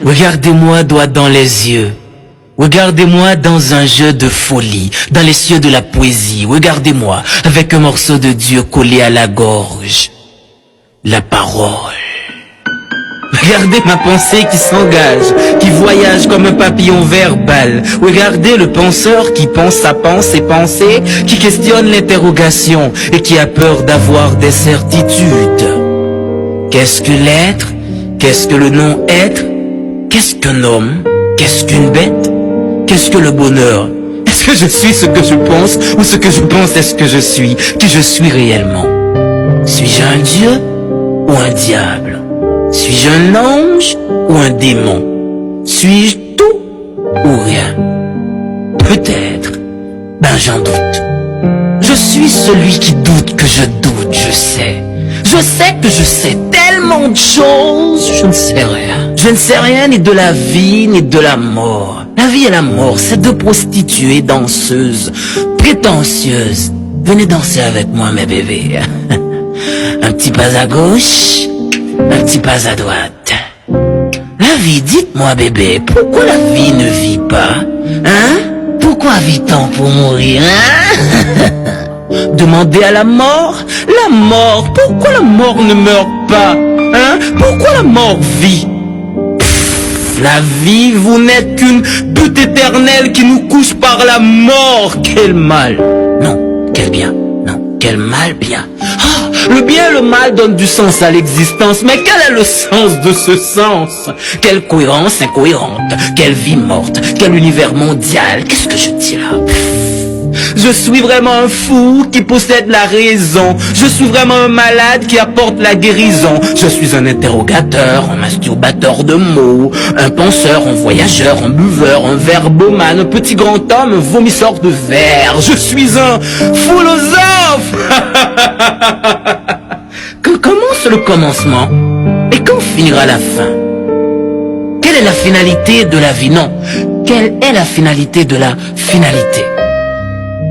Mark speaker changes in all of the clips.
Speaker 1: Regardez-moi droit dans les yeux. Regardez-moi dans un jeu de folie, dans les cieux de la poésie. Regardez-moi avec un morceau de Dieu collé à la gorge. La parole. Regardez ma pensée qui s'engage, qui voyage comme un papillon verbal. Regardez le penseur qui pense sa pensée, qui questionne l'interrogation et qui a peur d'avoir des certitudes. Qu'est-ce que l'être? Qu'est-ce que le non-être? Qu'est-ce qu'un homme? Qu'est-ce qu'une bête? Qu'est-ce que le bonheur? Est-ce que je suis ce que je pense ou ce que je pense est ce que je suis? Qui je suis réellement? Suis-je un dieu ou un diable? Suis-je un ange ou un démon? Suis-je tout ou rien? Peut-être. Ben j'en doute. Je suis celui qui doute que je doute, je sais. Je sais que je sais tellement de choses, je ne sais rien. Je ne sais rien ni de la vie ni de la mort. La vie et la mort, c'est deux prostituées danseuses, prétentieuses. Venez danser avec moi mes bébés. Un petit pas à gauche, un petit pas à droite. La vie, dites-moi bébé, pourquoi la vie ne vit pas? Hein? Pourquoi vit-on pour mourir? Hein? Demandez à la mort, pourquoi la mort ne meurt pas? Hein? Pourquoi la mort vit? La vie, vous n'êtes qu'une butte éternelle qui nous couche par la mort. Quel mal! Non, quel bien! Non, quel mal bien! Ah, le bien et le mal donnent du sens à l'existence, mais quel est le sens de ce sens? Quelle cohérence incohérente, quelle vie morte, quel univers mondial, qu'est-ce que je dis là? Je suis vraiment un fou qui possède la raison. Je suis vraiment un malade qui apporte la guérison. Je suis un interrogateur, un masturbateur de mots, un penseur, un voyageur, un buveur, un verbomane, un petit grand homme, un vomisseur de verre. Je suis un philosophe. Quand commence le commencement et quand finira la fin? Quelle est la finalité de la vie? Non, quelle est la finalité de la finalité?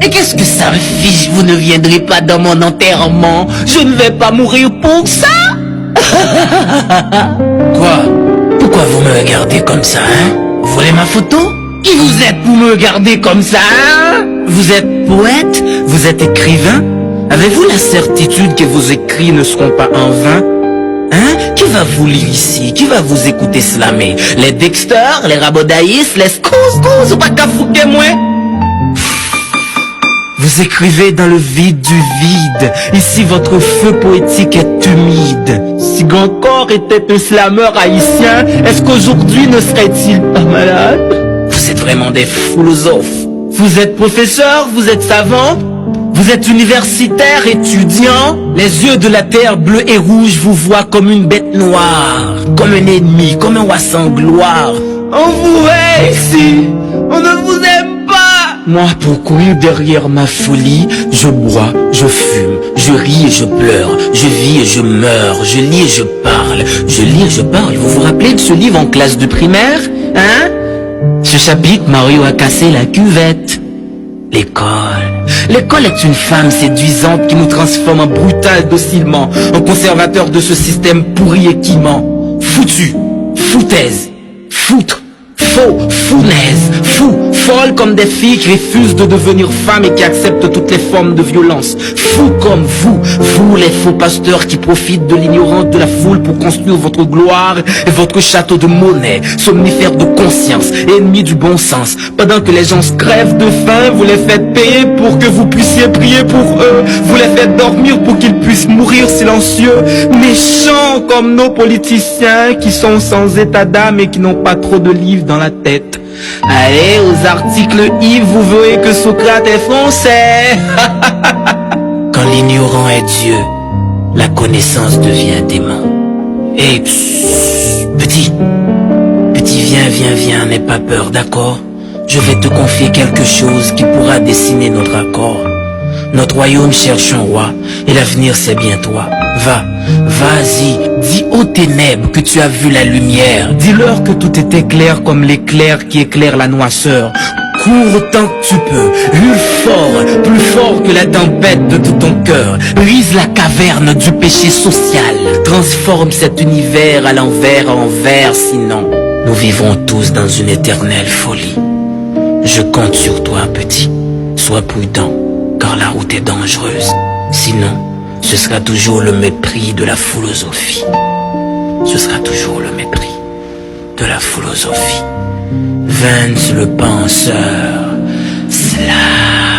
Speaker 1: Et qu'est-ce que ça me fiche? Vous ne viendrez pas dans mon enterrement. Je ne vais pas mourir pour ça. Quoi? Pourquoi vous me regardez comme ça, hein? Vous voulez ma photo? Qui vous êtes pour me regarder comme ça, hein? Vous êtes poète? Vous êtes écrivain? Avez-vous la certitude que vos écrits ne seront pas en vain? Hein? Qui va vous lire ici? Qui va vous écouter slammer? Les Dexter, les Rabodaïs, les Scous, ou pas qu'à fouquer moi? Vous écrivez dans le vide du vide. Ici votre feu poétique est humide. Si Gancor était un slameur haïtien, est-ce qu'aujourd'hui ne serait-il pas malade? Vous êtes vraiment des philosophes. Vous êtes professeur, vous êtes savant, vous êtes universitaire, étudiant. Les yeux de la terre bleue et rouge vous voient comme une bête noire, comme un ennemi, comme un roi sans gloire. On vous hait ici, on ne vous aime pas. Moi, pour courir derrière ma folie, je bois, je fume, je ris et je pleure, je vis et je meurs, je lis et je parle, je lis et je parle. Vous vous rappelez de ce livre en classe de primaire? Hein? Ce chapitre, Mario a cassé la cuvette. L'école. L'école est une femme séduisante qui nous transforme en brutal docilement, en conservateur de ce système pourri et quimant. Foutu, foutaise, foutre, faux, fournaise, fou, folle comme des filles qui refusent de devenir femmes et qui acceptent toutes les formes de violence. Fou comme vous les faux pasteurs qui profitent de l'ignorance de la foule pour construire votre gloire et votre château de monnaie, somnifères de conscience, ennemis du bon sens. Pendant que les gens se crèvent de faim, vous les faites payer pour que vous puissiez prier pour eux. Vous les faites dormir pour qu'ils puissent mourir silencieux. Méchants comme nos politiciens qui sont sans état d'âme et qui n'ont pas trop de livres dans la tête. Allez, aux articles Yves, vous verrez que Socrate est français. Quand l'ignorant est Dieu, la connaissance devient démon. Et petit, viens, n'aie pas peur, d'accord? Je vais te confier quelque chose qui pourra dessiner notre accord. Notre royaume cherche un roi, et l'avenir c'est bien toi. Vas-y, dis aux ténèbres que tu as vu la lumière. Dis-leur que tout était clair comme l'éclair qui éclaire la noirceur. Cours autant que tu peux, hurle fort, plus fort que la tempête de tout ton cœur. Brise la caverne du péché social. Transforme cet univers à l'envers en verre, sinon nous vivrons tous dans une éternelle folie. Je compte sur toi, petit. Sois prudent, car la route est dangereuse. Sinon, ce sera toujours le mépris de la philosophie. Ce sera toujours le mépris de la philosophie. Vance le penseur, Slave.